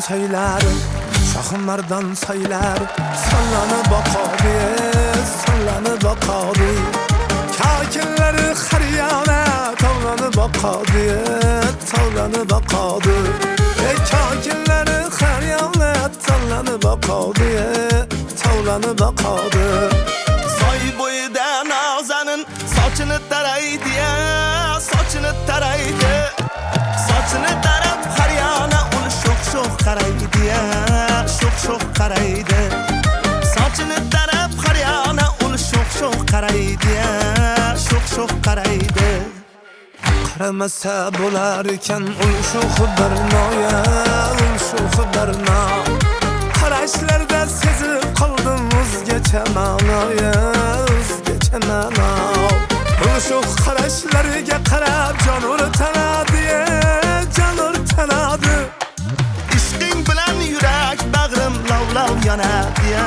söyler, şahımlardan söyler. Sallanıp bakadı, sallanıp bakadı. Kakilleri haryana tavlanıp bakadı, tavlanıp bakadı. Kakilleri haryana tavlanıp bakadı, tavlanıp bakadı. Soy boyida Nazanın saçını taraydı ya, saçını taraydı. Saçını tarab har yana onu şok qaraydı ya, şok qaraydı. Saçını tarab har yana onu şok qaraydı ya, şok qaraydı. Qaramasa bo'larkan ul shu xabarnoya, ul shu xabarno. Qarashlarda sezib qoldim o'zgacha ma'noya, o'zgacha ma'no. Ul shu qarashlariga qarab jonur tanadi, jonur tanadi. İşqing bilan yurak bag'rim lav yanadi ya,